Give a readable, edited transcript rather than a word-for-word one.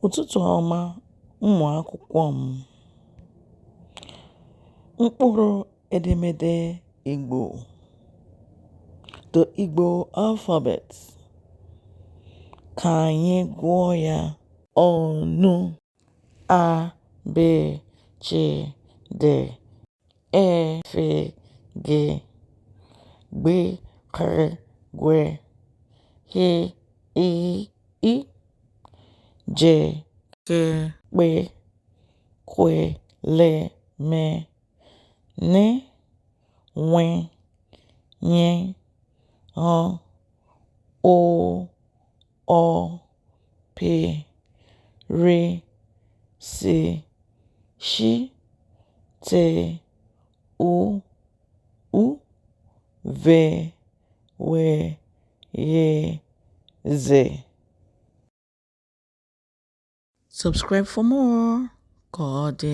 Ụtụtụ ọma, ụmụ akwụkwọ m. Mkpụrụ edemede Igbo. The Igbo alphabet. Ka anyị gụọ ya ọnụ. A, B, C, D, E, F, G, B, K, G, H, I, I, J, K, B, Q, L, M, N, W, N, O, P, R, S, Š, T, U, V, W, Y, Z. Subscribe for more. God.